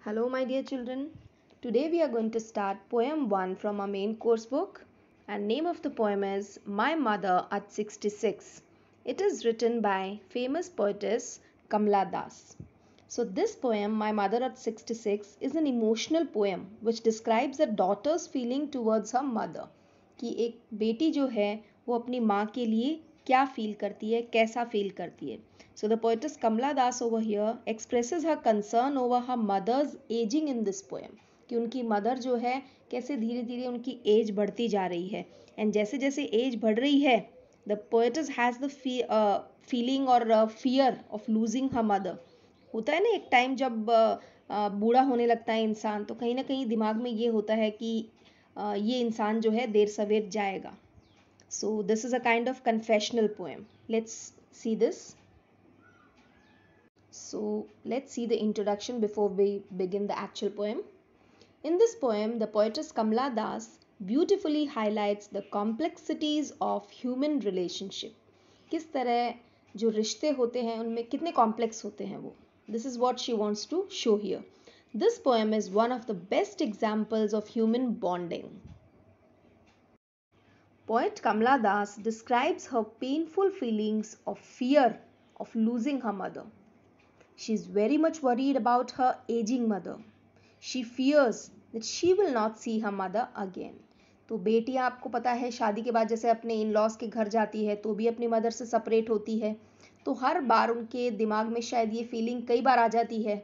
Hello, my dear children. Today we are going to start poem 1 from our main course book, and name of the poem is My Mother at 66. It is written by famous poetess Kamla Das. So this poem, My Mother at 66, is an emotional poem which describes a daughter's feeling towards her mother. कि एक बेटी जो है वो अपनी माँ के लिए क्या फील करती है, कैसा फील करती है. So the poetess Kamla Das over here expresses her concern over her mother's aging in this poem. कि उनकी मदर जो है कैसे धीरे धीरे उनकी एज बढ़ती जा रही है. एंड जैसे जैसे एज बढ़ रही है the poets has the feeling और fear of losing her mother. होता है ना एक टाइम जब बूढ़ा होने लगता है इंसान, तो कहीं ना कहीं दिमाग में ये होता है कि ये इंसान जो है देर सवेर जाएगा. So this is a kind of confessional poem. Let's see this. So let's see the introduction before we begin the actual poem. In this poem, the poetess Kamla Das beautifully highlights the complexities of human relationship. किस तरह जो रिश्ते होते हैं उनमें कितने complex होते हैं वो. This is what she wants to show here. This poem is one of the best examples of human bonding. Poet Kamla Das describes her painful feelings of fear of losing her mother. She is very much worried about her aging mother. She fears that she will not see her mother again. तो बेटियां आपको पता है शादी के बाद जैसे अपने इन लॉज के घर जाती है तो भी अपनी मदर से सेपरेट होती है. तो हर बार उनके दिमाग में शायद ये फीलिंग कई बार आ जाती है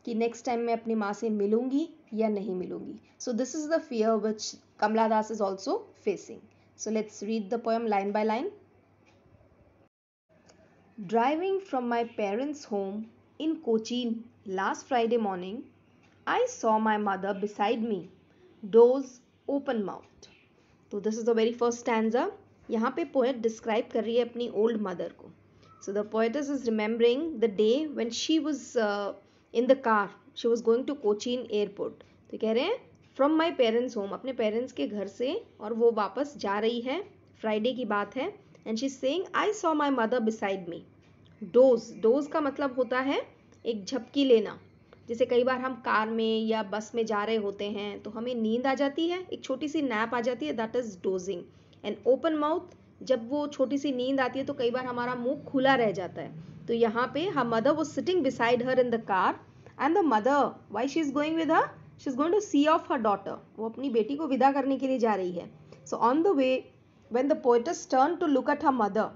कि नेक्स्ट टाइम मैं अपनी माँ से मिलूंगी या नहीं मिलूंगी. So this is the fear which Kamala Das is also facing. So let's read the poem line by line. Driving from my parents' home in Cochin last Friday morning, I saw my mother beside me, doors open mouthed. तो this is the very first stanza. यहाँ पे poet describe कर रही है अपनी old mother को. So the poetess is remembering the day when she was in the car. She was going to Cochin airport. तो कह रहे हैं from my parents' home, अपने parents के घर से, और वो वापस जा रही है. Friday की बात है. And she's saying I saw my mother beside me. Dose का मतलब होता है एक झपकी लेना. जैसे कई बार हम कार में या बस में जा रहे होते हैं तो हमें नींद आ जाती है, एक छोटी सी नैप आ जाती है, that is dosing. And open mouth, जब वो छोटी सी नींद आती है तो कई बार हमारा मुंह खुला रह जाता है. तो यहाँ पे her mother was sitting beside her in the car and the mother why she is going with her, she is going to see off her daughter. वो अपनी बेटी को विदा करने के लिए जा रही है. So on the way when the poetess turn to look at her mother,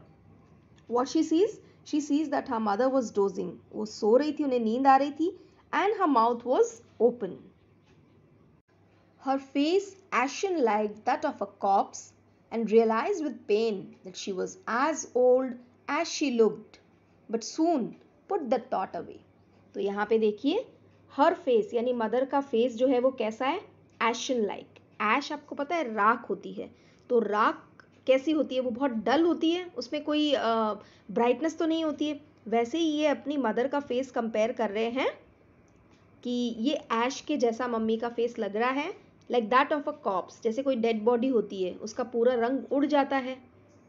what she sees, she sees that her mother was dozing. वो सो रही थी, उन्हें नींद आ रही थी. And her mouth was open. Her face ashen like that of a corpse, and realized with pain that she was as old as she looked, but soon put the thought away. तो यहाँ पे देखिए her face यानी mother का face जो है वो कैसा है, ashen like. ash आपको पता है राख होती है. तो राख कैसी होती है, वो बहुत डल होती है, उसमें कोई ब्राइटनेस तो नहीं होती है. वैसे ही ये अपनी मदर का फेस कंपेयर कर रहे हैं कि ये ऐश के जैसा मम्मी का फेस लग रहा है, like that of a cops. जैसे कोई डेड बॉडी होती है, उसका पूरा रंग उड़ जाता है.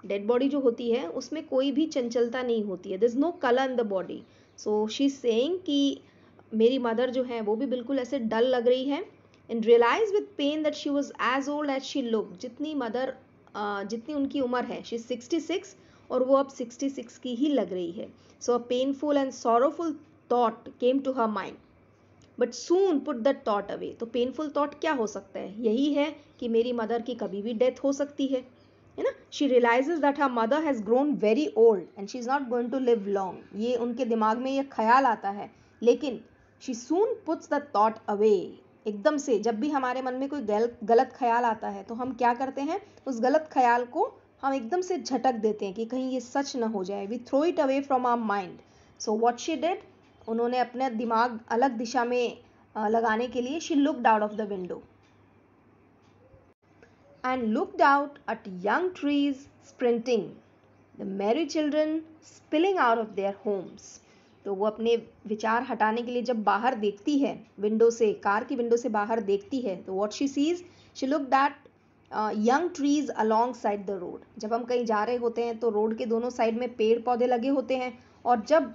डेड बॉडी जो होती है उसमें कोई भी चंचलता नहीं होती है, there is no colour in the body. So she is saying कि मेरी मदर जो है वो भी बिल्कुल ऐसे डल लग रही है. And realise with pain that she was as old as she look. जितनी मदर जितनी उनकी उम्र है, शी 66 और वो अब 66 की ही लग रही है. So a painful and sorrowful thought came to her mind, but soon put that thought away. तो पेनफुल थॉट क्या हो सकता है, यही है कि मेरी मदर की कभी भी डेथ हो सकती है ना. She realises that her mother has grown very old and she is not going to live long. ये उनके दिमाग में ये ख्याल आता है, लेकिन she soon puts the thought away. एकदम से जब भी हमारे मन में कोई गलत ख्याल आता है तो हम क्या करते हैं, उस गलत ख्याल को हम एकदम से झटक देते हैं कि कहीं ये सच ना हो जाए. We throw it away from our mind. So what she did, उन्होंने अपना दिमाग अलग दिशा में लगाने के लिए she looked out of the window and looked out at young trees sprinting, the merry children spilling out of their homes. तो वो अपने विचार हटाने के लिए जब बाहर देखती है विंडो से, कार की विंडो से बाहर देखती है, तो what she seize, she looked at young trees along side the road. जब हम कहीं जा रहे होते हैं तो रोड के दोनों साइड में पेड़ पौधे लगे होते हैं, और जब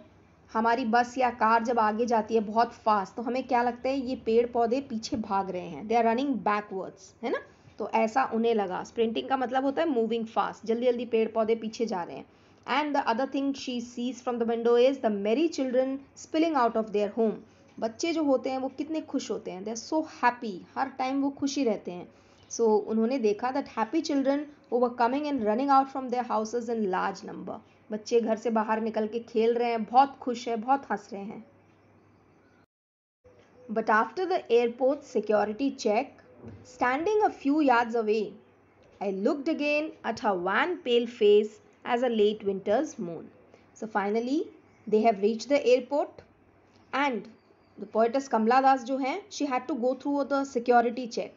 हमारी बस या कार जब आगे जाती है बहुत फास्ट, तो हमें क्या लगता है ये पेड़ पौधे पीछे भाग रहे हैं, दे आर रनिंग बैकवर्ड्स, है ना। तो ऐसा उन्हें लगा। स्प्रिंटिंग का मतलब होता है मूविंग फास्ट, जल्दी जल्दी पेड़ पौधे पीछे जा रहे हैं। And the other thing she sees from the window is the merry children spilling out of their home. बच्चे जो होते हैं वो कितने खुश होते हैं, दे आर सो हैप्पी, हर टाइम वो खुशी रहते हैं। सो उन्होंने देखा that happy children who were coming and running out from their houses in large number. बच्चे घर से बाहर निकल के खेल रहे हैं, बहुत खुश है, बहुत हंस रहे हैं। But after the airport security check, standing a few yards away, I looked again at her wan pale face as a late winter's moon. So finally they have reached the airport and the poetess Kamala Das जो हैं, she had to go through the security check,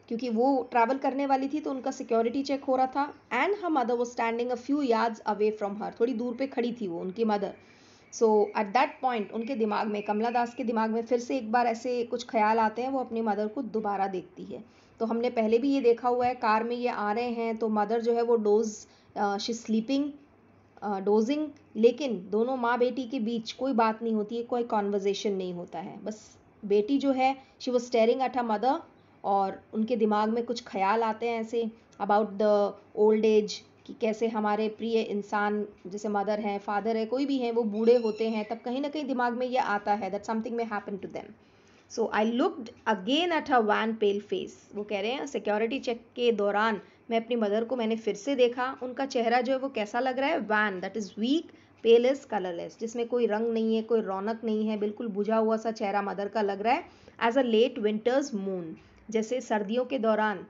क्योंकि वो travel करने वाली थी तो उनका security check हो रहा था। एंड हर मदर वो standing a few yards away from her, थोड़ी दूर पे खड़ी थी वो, उनकी mother. So at that point उनके दिमाग में, कमला दास के दिमाग में फिर से एक बार ऐसे कुछ ख्याल आते हैं, वो अपनी मदर को दोबारा देखती है। तो हमने पहले भी ये देखा हुआ है, कार में ये आ रहे हैं तो मदर जो है वो शी स्लीपिंग, डोजिंग, लेकिन दोनों माँ बेटी के बीच कोई बात नहीं होती है, कोई कॉन्वर्जेशन नहीं होता है। बस बेटी जो है she was staring at her mother, और उनके दिमाग में कुछ ख्याल आते हैं ऐसे अबाउट द ओल्ड एज, कि कैसे हमारे प्रिय इंसान जैसे मदर हैं, फादर है, कोई भी है, वो बूढ़े होते हैं, तब कहीं ना कहीं दिमाग में ये आता है दैट समथिंग में happen to them. So I looked again at her wan pale face. वो कह रहे हैं सिक्योरिटी चेक के दौरान मैं अपनी मदर को मैंने फिर से देखा, उनका चेहरा जो है वो कैसा लग रहा है, wan that is weak, pale is colourless, जिसमें कोई रंग नहीं है, कोई रौनक नहीं है, बिल्कुल बुझा हुआ सा चेहरा मदर का लग रहा है। As a late winter's moon, जैसे सर्दियों के दौरान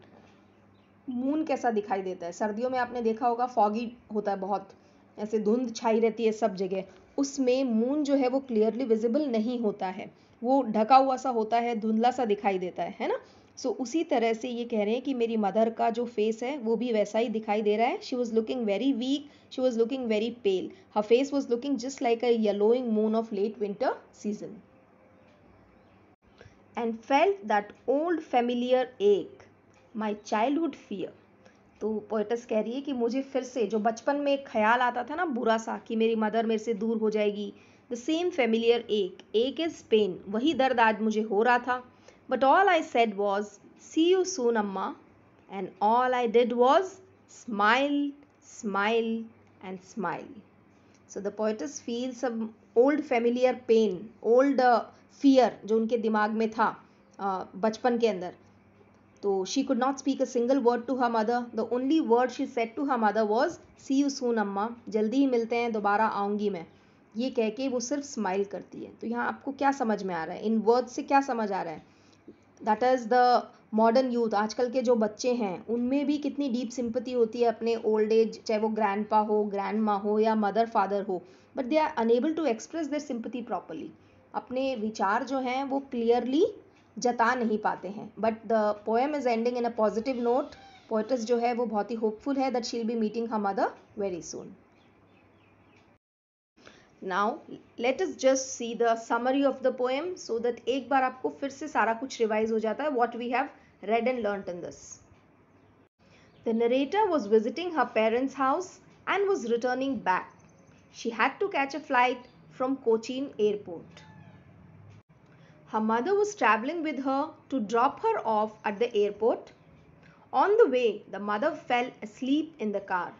मून कैसा दिखाई देता है, सर्दियों में आपने देखा होगा फॉगी होता है, बहुत ऐसे धुंध छाई रहती है सब जगह, उसमें मून जो है वो क्लियरली विजिबल नहीं होता है, वो ढका हुआ सा होता है, धुंधला सा दिखाई देता है ना। सो उसी तरह से ये कह रहे हैं कि मेरी मदर का जो फेस है वो भी वैसा ही दिखाई दे रहा है। She was looking very weak, she was looking very pale, her face was looking just like a yellowing moon of late winter season, and felt that old familiar ache, my childhood fear. तो poets कह रही है कि मुझे फिर से जो बचपन में एक ख्याल आता था ना बुरा सा, कि मेरी मदर मेरे से दूर हो जाएगी, the same familiar ache is pain, वही दर्द आज मुझे हो रहा था। But all I said was see you soon Amma, and all I did was smile, smile and smile. So the poets feel some old familiar pain, old fear जो उनके दिमाग में था बचपन के अंदर। तो she could not speak a single word to her mother, the only word she said to her mother was see you soon Amma, जल्दी ही मिलते हैं, दोबारा आऊँगी मैं, ये कह के वो सिर्फ स्माइल करती है। तो यहाँ आपको क्या समझ में आ रहा है, इन वर्ड से क्या समझ आ रहा है, that is the modern youth, आजकल के जो बच्चे हैं उनमें भी कितनी डीप सिंपैथी होती है अपने ओल्ड एज, चाहे वो ग्रैंडपा हो, ग्रैंड माँ हो या मदर फादर हो, but they are unable to express their sympathy properly, अपने विचार जो हैं वो क्लियरली जता नहीं पाते हैं। But the poem is ending in a positive note, poets जो है वो बहुत ही होपफुल है that she will be meeting her mother very soon. Now let us just see the summary of the poem, so that एक बार आपको फिर से सारा कुछ रिवाइज हो जाता है what we have read and learnt in this. The narrator was visiting her parents' house and was returning back. She had to catch a flight from Cochin airport. Her mother was traveling with her to drop her off at the airport. On the way, the mother fell asleep in the car.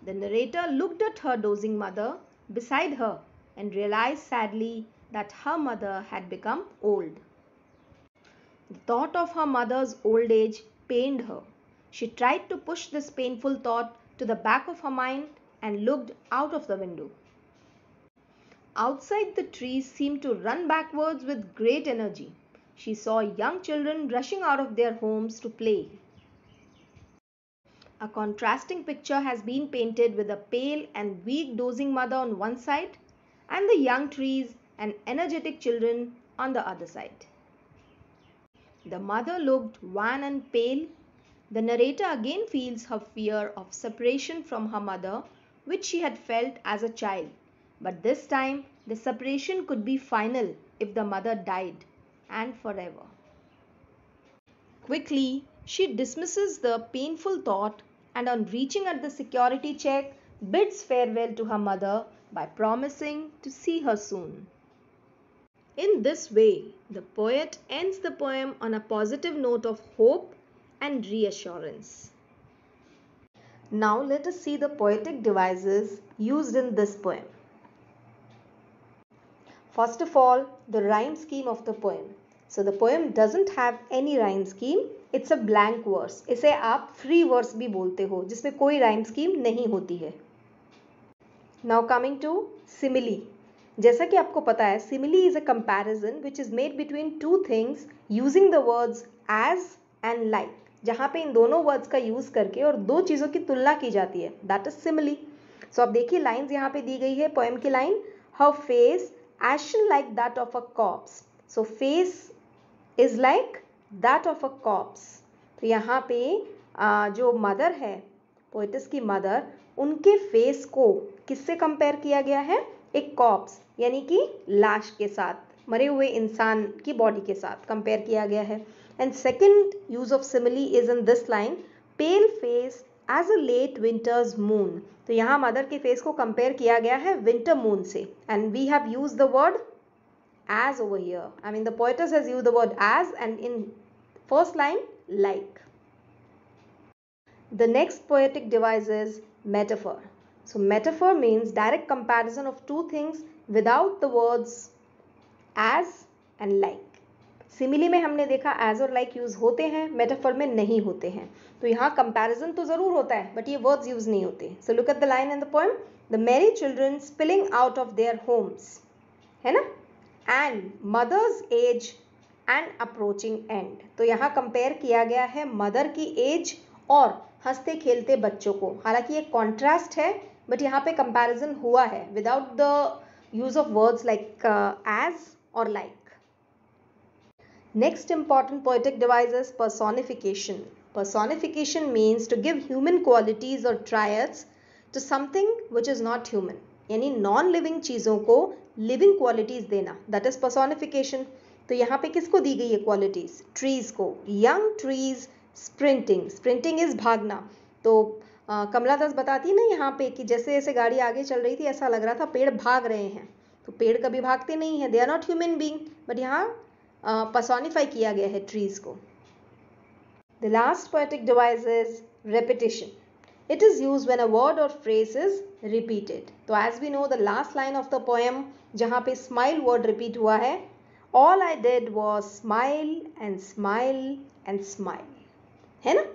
The narrator looked at her dozing mother beside her and realized sadly that her mother had become old. The thought of her mother's old age pained her. She tried to push this painful thought to the back of her mind and looked out of the window. Outside, the trees seemed to run backwards with great energy. She saw young children rushing out of their homes to play. A contrasting picture has been painted with a pale and weak dozing mother on one side and the young trees and energetic children on the other side. The mother looked wan and pale. The narrator again feels her fear of separation from her mother, which she had felt as a child. But this time, the separation could be final if the mother died, and forever. Quickly, she dismisses the painful thought and, on reaching at the security check, bids farewell to her mother by promising to see her soon. In this way, the poet ends the poem on a positive note of hope and reassurance. Now let us see the poetic devices used in this poem. First of all, the rhyme scheme of the poem. So the poem doesn't have any rhyme scheme. It's a blank verse. इसे आप free verse भी बोलते हो, जिसमें कोई rhyme scheme नहीं होती है. Now coming to simile. जैसा कि आपको पता है, simile is a comparison which is made between two things using the words as and like. जहाँ पे इन दोनों वर्ड्स का यूज करके और दो चीज़ों की तुलना की जाती है, दैट इज सिमिली. सो अब देखिए लाइन्स यहाँ पे दी गई है. पोएम की line, her face ashen like that of a corpse. So face is like that of a corpse. तो यहाँ पे जो मदर है, पोएटिस की मदर, उनके फेस को किससे कंपेयर किया गया है? एक कॉप्स यानी कि लाश के साथ, मरे हुए इंसान की बॉडी के साथ कंपेयर किया गया है. And second use of simile is in this line, pale face as a late winter's moon. तो यहाँ मदर के फेस को कंपेयर किया गया है विंटर मून से. And we have use the word as over here. I mean the poetess has used the word as and in first line like. The next poetic device is metaphor. So metaphor means direct comparison of two things without the words as and like. Simile में हमने देखा as और like use होते हैं, metaphor में नहीं होते हैं. तो यहाँ कंपैरिजन तो जरूर होता है, बट ये वर्ड्स यूज नहीं होते. So look at the line in the poem, the merry children spilling out of their homes, है ना, and mother's age and approaching end. तो यहाँ कंपेयर किया गया है मदर की एज और हंसते खेलते बच्चों को. हालांकि ये कॉन्ट्रास्ट है, बट यहाँ पे कंपैरिजन हुआ है without the use of words like as और like. Next important poetic device is personification. Personification means to give human qualities or traits to something which is not human. यानी non living चीज़ों को living qualities देना, that is personification. तो यहाँ पे किसको दी गई है क्वालिटीज़? ट्रीज़ को. Young trees sprinting. Sprinting is भागना. तो कमला दास बताती है ना यहाँ पे कि जैसे जैसे गाड़ी आगे चल रही थी ऐसा लग रहा था पेड़ भाग रहे हैं. तो पेड़ कभी भागते नहीं हैं, they are not human being, but यहाँ पर्सोनिफाई किया गया है ट्रीज को. The last poetic device is repetition. It is used when a word और फ्रेज इज रिपीटेड. तो as we know the last line of the poem जहाँ पे smile word repeat हुआ है, all I did was smile and smile and smile, है ना.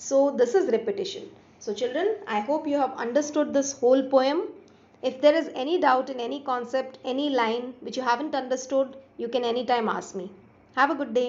So this is repetition. So children, I hope you have understood this whole poem. If there is any doubt in any concept, any line which you haven't understood, you can anytime ask me. Have a good day.